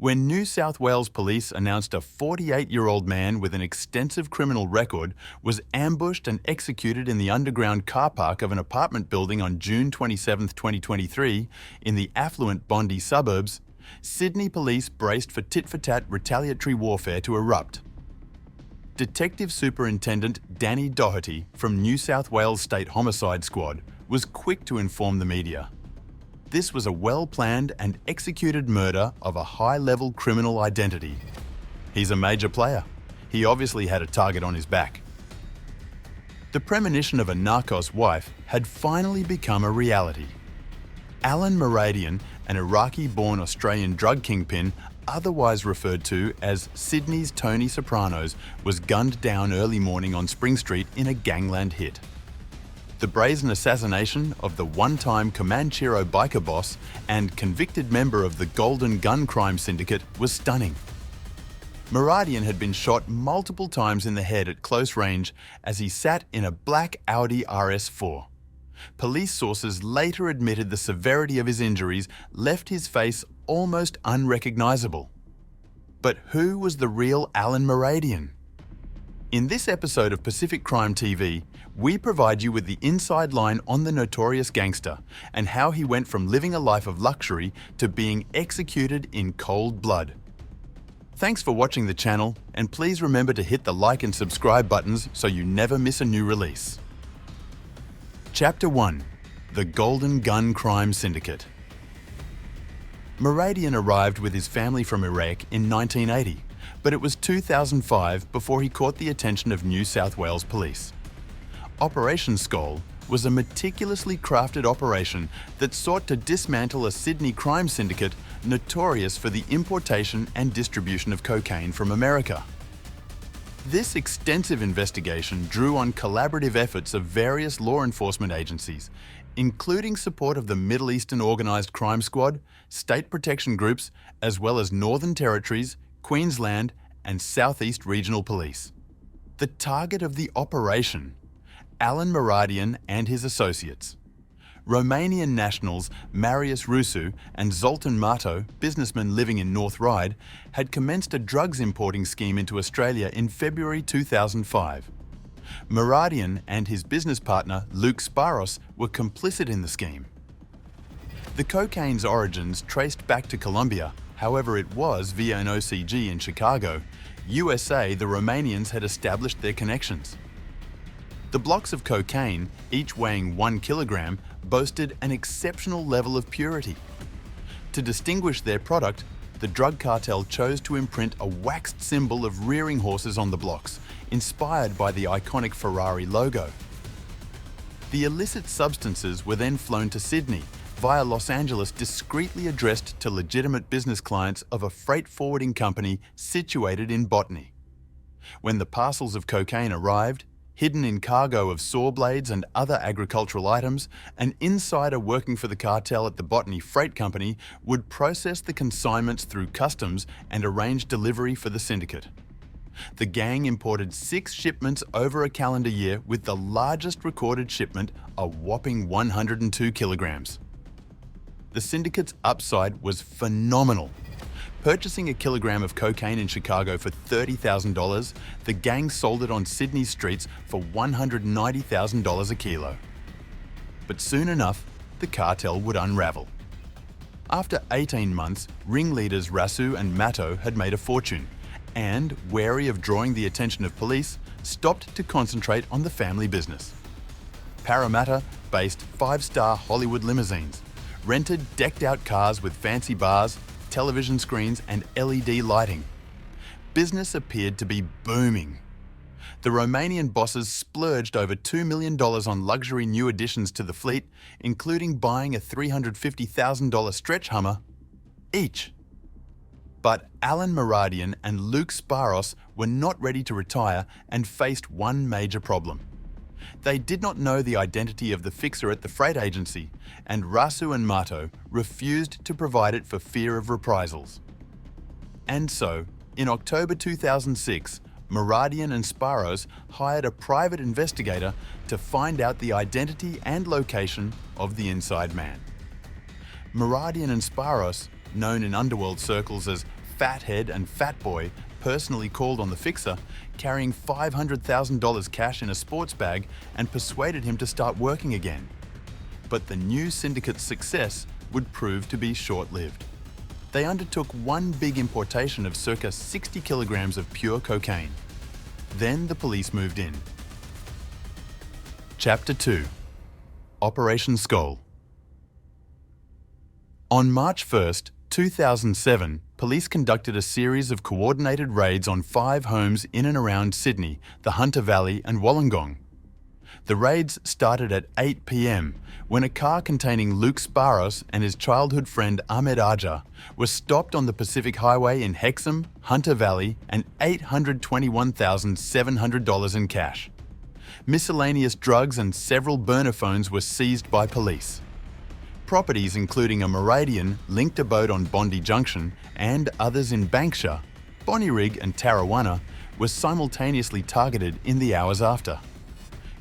When New South Wales police announced a 48-year-old man with an extensive criminal record was ambushed and executed in the underground car park of an apartment building on June 27, 2023, in the affluent Bondi suburbs, Sydney police braced for tit-for-tat retaliatory warfare to erupt. Detective Superintendent Danny Doherty from New South Wales State Homicide Squad was quick to inform the media. This was a well-planned and executed murder of a high-level criminal identity. He's a major player. He obviously had a target on his back. The premonition of a narcos wife had finally become a reality. Alan Muradian, an Iraqi-born Australian drug kingpin, otherwise referred to as Sydney's Tony Sopranos, was gunned down early morning on Spring Street in a Gangland hit. The brazen assassination of the one-time Comanchero biker boss and convicted member of the Golden Gun Crime Syndicate was stunning. Muradian had been shot multiple times in the head at close range as he sat in a black Audi RS4. Police sources later admitted the severity of his injuries left his face almost unrecognizable. But who was the real Alan Muradian? In this episode of Pacific Crime TV, we provide you with the inside line on the notorious gangster and how he went from living a life of luxury to being executed in cold blood. Thanks for watching the channel, and please remember to hit the like and subscribe buttons so you never miss a new release. Chapter 1: The Golden Gun Crime Syndicate. Muradian arrived with his family from Iraq in 1980, but it was 2005 before he caught the attention of New South Wales police. Operation Skull was a meticulously crafted operation that sought to dismantle a Sydney crime syndicate notorious for the importation and distribution of cocaine from America. This extensive investigation drew on collaborative efforts of various law enforcement agencies, including support of the Middle Eastern Organised Crime Squad, state protection groups, as well as Northern Territories, Queensland, and Southeast Regional Police. The target of the operation: Alan Muradian and his associates. Romanian nationals Marius Rusu and Zoltan Mato, businessmen living in North Ryde, had commenced a drugs importing scheme into Australia in February 2005. Muradian and his business partner Luke Sparos were complicit in the scheme. The cocaine's origins traced back to Colombia. However, it was via an OCG in Chicago, USA, the Romanians had established their connections. The blocks of cocaine, each weighing 1 kilogram, boasted an exceptional level of purity. To distinguish their product, the drug cartel chose to imprint a waxed symbol of rearing horses on the blocks, inspired by the iconic Ferrari logo. The illicit substances were then flown to Sydney, via Los Angeles, discreetly addressed to legitimate business clients of a freight forwarding company situated in Botany. When the parcels of cocaine arrived, hidden in cargo of saw blades and other agricultural items, an insider working for the cartel at the Botany Freight Company would process the consignments through customs and arrange delivery for the syndicate. The gang imported 6 shipments over a calendar year, with the largest recorded shipment a whopping 102 kilograms. The syndicate's upside was phenomenal. Purchasing a kilogram of cocaine in Chicago for $30,000, the gang sold it on Sydney streets for $190,000 a kilo. But soon enough, the cartel would unravel. After 18 months, ringleaders Rasu and Mato had made a fortune, and, wary of drawing the attention of police, stopped to concentrate on the family business. Parramatta based 5-star Hollywood limousines, rented decked-out cars with fancy bars, television screens, and LED lighting. Business appeared to be booming. The Romanian bosses splurged over $2 million on luxury new additions to the fleet, including buying a $350,000 stretch Hummer each. But Alan Muradian and Luke Sparos were not ready to retire and faced one major problem. They did not know the identity of the fixer at the freight agency, and Rasu and Mato refused to provide it for fear of reprisals. And so, in October 2006, Muradian and Sparos hired a private investigator to find out the identity and location of the inside man. Muradian and Sparos, known in Underworld circles as Fathead and Fatboy personally called on the fixer, carrying $500,000 cash in a sports bag, and persuaded him to start working again. But the new syndicate's success would prove to be short-lived. They undertook one big importation of circa 60 kilograms of pure cocaine. Then the police moved in. Chapter 2. Operation Skull. On March 1st, 2007, police conducted a series of coordinated raids on 5 homes in and around Sydney, the Hunter Valley and Wollongong. The raids started at 8 p.m. when a car containing Luke Sparros and his childhood friend Ahmed Aja was stopped on the Pacific Highway in Hexham, Hunter Valley, and $821,700 in cash. Miscellaneous drugs and several burner phones were seized by police. Properties including a Meridian linked abode on Bondi Junction and others in Banksia, Bonnyrigg and Tarrawanna were simultaneously targeted in the hours after.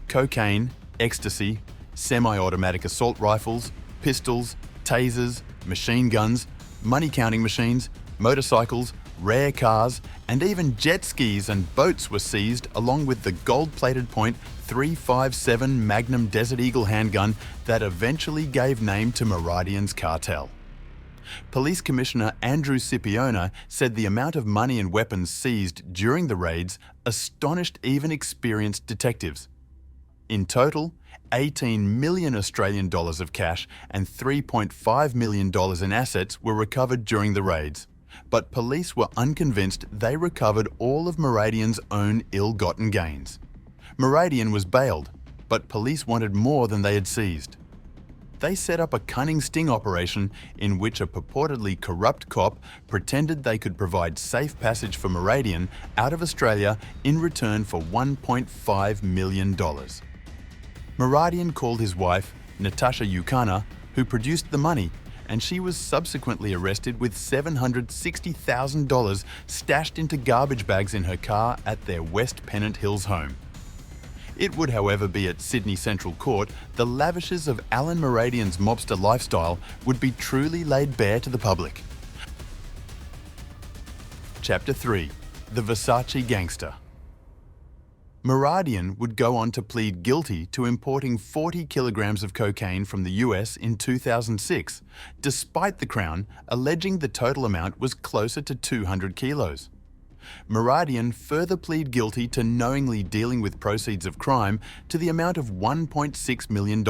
Cocaine, ecstasy, semi-automatic assault rifles, pistols, tasers, machine guns, money-counting machines, motorcycles, rare cars, and even jet skis and boats were seized, along with the gold-plated .357 Magnum Desert Eagle handgun that eventually gave name to Meridian's cartel. Police Commissioner Andrew Scipiona said the amount of money and weapons seized during the raids astonished even experienced detectives. In total, 18 million Australian dollars of cash and $3.5 million in assets were recovered during the raids. But police were unconvinced they recovered all of Meridian's own ill-gotten gains. Meridian was bailed, but police wanted more than they had seized. They set up a cunning sting operation in which a purportedly corrupt cop pretended they could provide safe passage for Meridian out of Australia in return for $1.5 million. Meridian called his wife, Natasha Yukana, who produced the money, and she was subsequently arrested with $760,000 stashed into garbage bags in her car at their West Pennant Hills home. It would, however, be at Sydney Central Court the lavishes of Alan Meridian's mobster lifestyle would be truly laid bare to the public. Chapter 3. The Versace Gangster. Meridian would go on to plead guilty to importing 40 kilograms of cocaine from the US in 2006, despite the Crown alleging the total amount was closer to 200 kilos. Meridian further plead guilty to knowingly dealing with proceeds of crime to the amount of $1.6 million,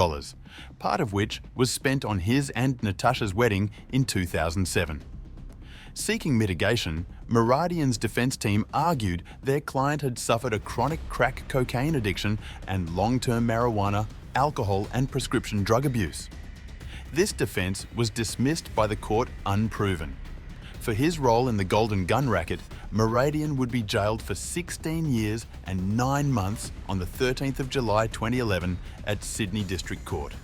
part of which was spent on his and Natasha's wedding in 2007. Seeking mitigation, Meridian's defense team argued their client had suffered a chronic crack cocaine addiction and long-term marijuana, alcohol, and prescription drug abuse. This defense was dismissed by the court unproven. For his role in the Golden Gun racket, Meridian would be jailed for 16 years and 9 months on the 13th of July 2011 at Sydney District Court.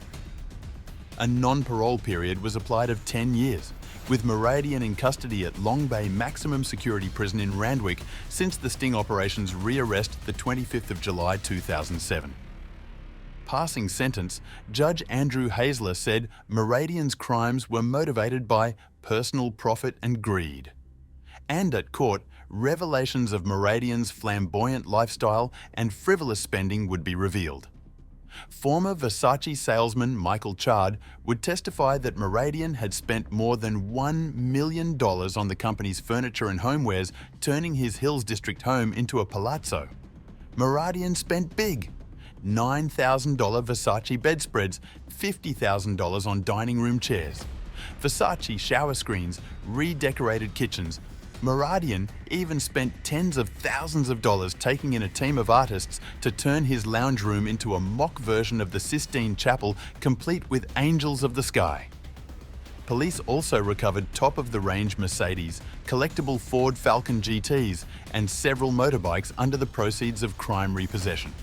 A non-parole period was applied of 10 years, with Meridian in custody at Long Bay Maximum Security Prison in Randwick since the sting operation's rearrest the 25th of July 2007. Passing sentence, Judge Andrew Hazler said Meridian's crimes were motivated by personal profit and greed. And at court, revelations of Meridian's flamboyant lifestyle and frivolous spending would be revealed. Former Versace salesman Michael Chard would testify that Meridian had spent more than $1 million on the company's furniture and homewares, turning his Hills District home into a palazzo. Meridian spent big: $9,000 Versace bedspreads, $50,000 on dining room chairs, Versace shower screens, redecorated kitchens. Meridian even spent tens of thousands of dollars taking in a team of artists to turn his lounge room into a mock version of the Sistine Chapel, complete with angels of the sky. Police also recovered top-of-the-range Mercedes, collectible Ford Falcon GTs, and several motorbikes under the proceeds of crime repossession.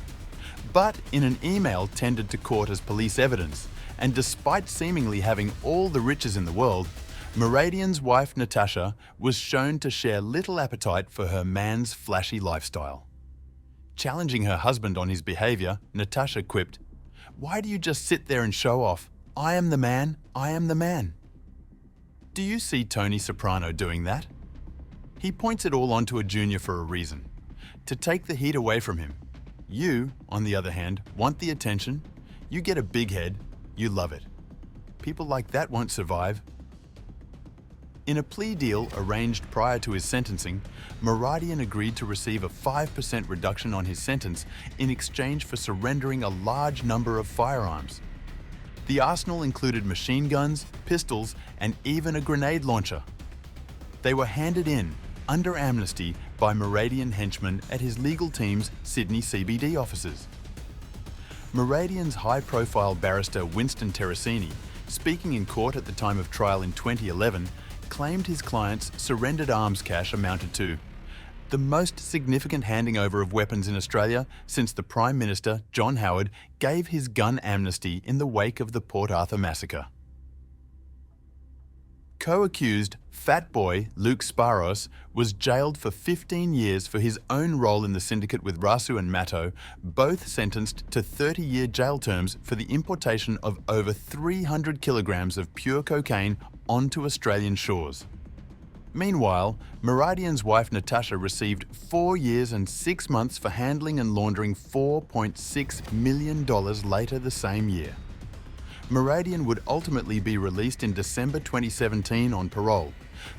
But in an email tendered to court as police evidence, and despite seemingly having all the riches in the world, Meridian's wife Natasha was shown to share little appetite for her man's flashy lifestyle. Challenging her husband on his behaviour, Natasha quipped, "Why do you just sit there and show off? I am the man, I am the man." Do you see Tony Soprano doing that? He points it all onto a junior for a reason: to take the heat away from him. You, on the other hand, want the attention. You get a big head, you love it. People like that won't survive. In a plea deal arranged prior to his sentencing, Muradian agreed to receive a 5% reduction on his sentence in exchange for surrendering a large number of firearms. The arsenal included machine guns, pistols, and even a grenade launcher. They were handed in, under amnesty, by Muradian henchmen at his legal team's Sydney CBD offices. Muradian's high-profile barrister Winston Terracini, speaking in court at the time of trial in 2011, claimed his client's surrendered arms cash amounted to the most significant handing over of weapons in Australia since the Prime Minister, John Howard, gave his gun amnesty in the wake of the Port Arthur massacre. Co-accused Fat Boy Luke Sparros was jailed for 15 years for his own role in the syndicate with Rasu and Matto, both sentenced to 30-year jail terms for the importation of over 300 kilograms of pure cocaine onto Australian shores. Meanwhile, Muradian's wife Natasha received 4 years and 6 months for handling and laundering $4.6 million later the same year. Muradian would ultimately be released in December 2017 on parole,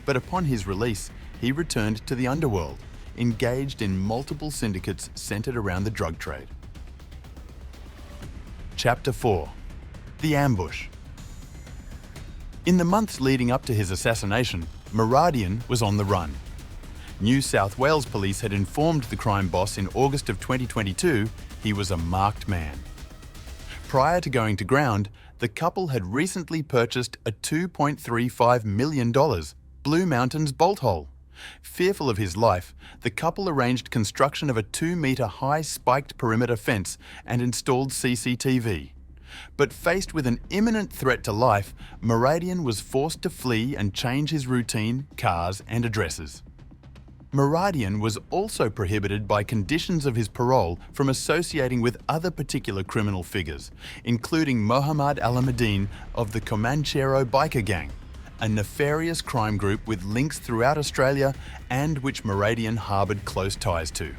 but upon his release, he returned to the Underworld, engaged in multiple syndicates centered around the drug trade. Chapter 4: The Ambush. In the months leading up to his assassination, Muradian was on the run. New South Wales police had informed the crime boss in August of 2022 he was a marked man. Prior to going to ground, the couple had recently purchased a $2.35 million Blue Mountains bolt hole. Fearful of his life, the couple arranged construction of a 2-metre high spiked perimeter fence and installed CCTV. But faced with an imminent threat to life, Muradian was forced to flee and change his routine, cars and addresses. Muradian was also prohibited by conditions of his parole from associating with other particular criminal figures, including Mohammad Alameddin of the Comanchero biker gang, a nefarious crime group with links throughout Australia and which Muradian harboured close ties to.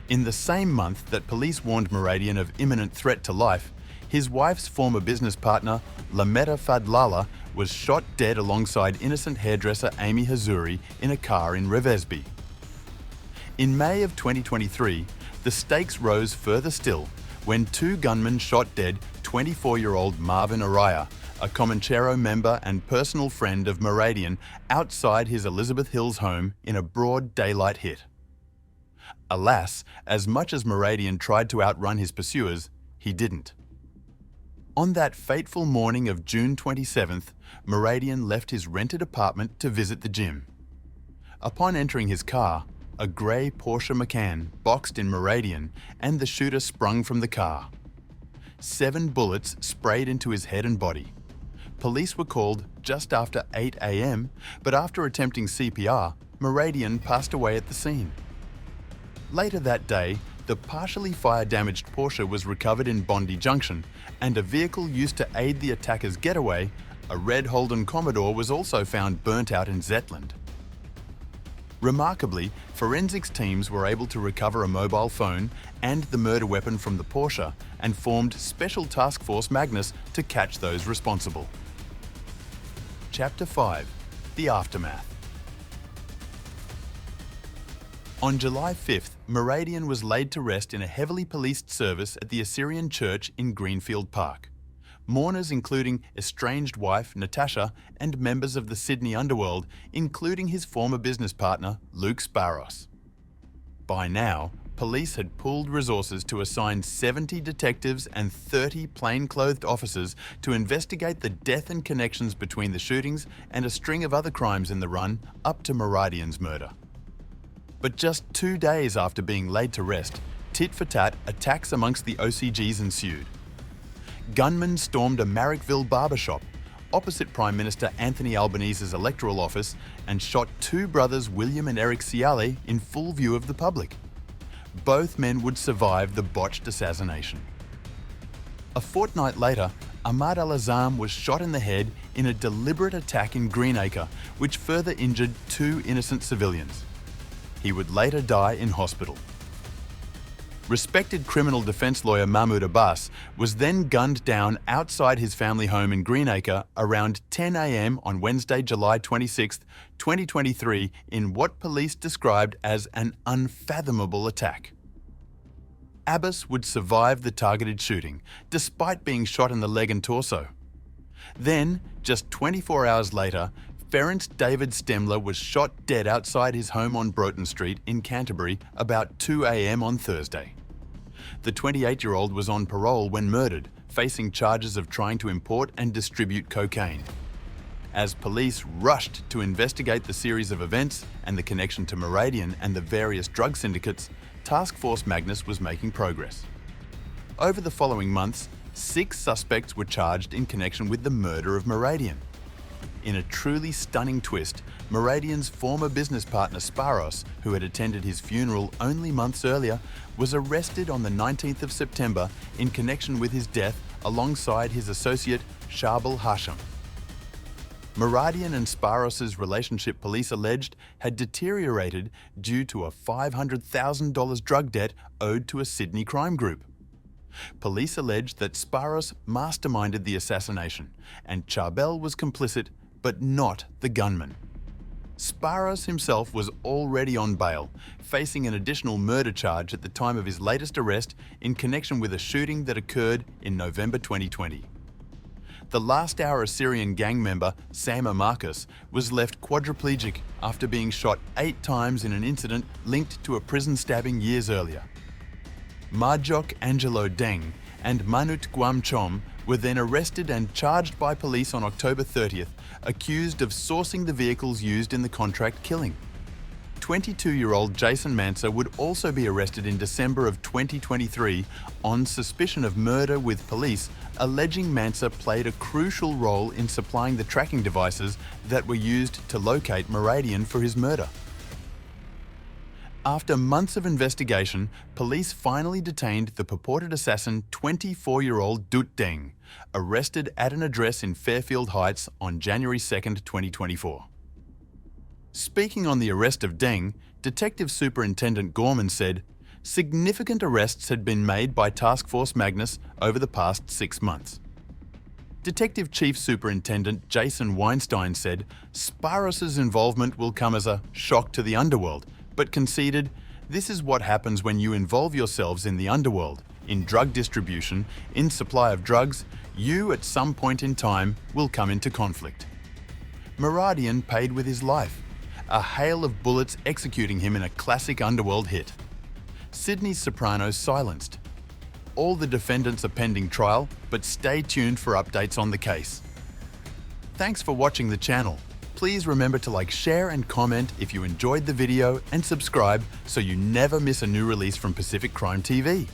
In the same month that police warned Muradian of imminent threat to life, his wife's former business partner, Lametta Fadlala, was shot dead alongside innocent hairdresser Amy Hazuri in a car in Revesby. In May of 2023, the stakes rose further still when 2 gunmen shot dead 24-year-old Marvin Araya, a Comanchero member and personal friend of Muradian, outside his Elizabeth Hills home in a broad daylight hit. Alas, as much as Muradian tried to outrun his pursuers, he didn't. On that fateful morning of June 27th, Muradian left his rented apartment to visit the gym. Upon entering his car, a grey Porsche Macan boxed in Muradian and the shooter sprung from the car. 7 bullets sprayed into his head and body. Police were called just after 8 a.m, but after attempting CPR, Muradian passed away at the scene. Later that day, the partially fire-damaged Porsche was recovered in Bondi Junction, and a vehicle used to aid the attacker's getaway, a red Holden Commodore, was also found burnt out in Zetland. Remarkably, forensics teams were able to recover a mobile phone and the murder weapon from the Porsche and formed Special Task Force Magnus to catch those responsible. Chapter 5: The Aftermath. On July 5th, Muradian was laid to rest in a heavily policed service at the Assyrian Church in Greenfield Park. Mourners including estranged wife Natasha and members of the Sydney Underworld, including his former business partner Luke Sparros. By now, police had pooled resources to assign 70 detectives and 30 plainclothed officers to investigate the death and connections between the shootings and a string of other crimes in the run up to Muradian's murder. But just 2 days after being laid to rest, tit-for-tat attacks amongst the OCGs ensued. Gunmen stormed a Marrickville barbershop opposite Prime Minister Anthony Albanese's electoral office and shot 2 brothers William and Eric Ciale in full view of the public. Both men would survive the botched assassination. A fortnight later, Ahmad al-Azam was shot in the head in a deliberate attack in Greenacre, which further injured 2 innocent civilians. He would later die in hospital. Respected criminal defense lawyer Mahmoud Abbas was then gunned down outside his family home in Greenacre around 10 a.m. on Wednesday, July 26, 2023, in what police described as an unfathomable attack. Abbas would survive the targeted shooting, despite being shot in the leg and torso. Then, just 24 hours later, Ferenc David Stemler was shot dead outside his home on Broughton Street in Canterbury about 2 a.m. on Thursday. The 28-year-old was on parole when murdered, facing charges of trying to import and distribute cocaine. As police rushed to investigate the series of events and the connection to Meridian and the various drug syndicates, Task Force Magnus was making progress. Over the following months, 6 suspects were charged in connection with the murder of Meridian. In a truly stunning twist, Meridian's former business partner Sparos, who had attended his funeral only months earlier, was arrested on the 19th of September in connection with his death alongside his associate Sharbel Hasham. Meridian and Sparos's relationship, police alleged, had deteriorated due to a $500,000 drug debt owed to a Sydney crime group. Police alleged that Sparos masterminded the assassination and Charbel was complicit, but not the gunman. Sparos himself was already on bail, facing an additional murder charge at the time of his latest arrest in connection with a shooting that occurred in November 2020. The last-hour Assyrian gang member, Sama Marcus, was left quadriplegic after being shot 8 times in an incident linked to a prison stabbing years earlier. Marjok Angelo Deng and Manut Guam Chom were then arrested and charged by police on October 30th, accused of sourcing the vehicles used in the contract killing. 22-year-old Jason Manser would also be arrested in December of 2023 on suspicion of murder, with police alleging Manser played a crucial role in supplying the tracking devices that were used to locate Meridian for his murder. After months of investigation, police finally detained the purported assassin, 24-year-old Dut Deng, arrested at an address in Fairfield Heights on January 2, 2024. Speaking on the arrest of Deng, Detective Superintendent Gorman said, "Significant arrests had been made by Task Force Magnus over the past 6 months." Detective Chief Superintendent Jason Weinstein said, "Sparos's involvement will come as a shock to the Underworld," but conceded, "This is what happens when you involve yourselves in the underworld, in drug distribution, in supply of drugs. You, at some point in time, will come into conflict." Meridian paid with his life, a hail of bullets executing him in a classic Underworld hit. Sydney's Soprano silenced. All the defendants are pending trial, but stay tuned for updates on the case. Thanks for watching the channel. Please remember to like, share and comment if you enjoyed the video, and subscribe so you never miss a new release from Pacific Crime TV.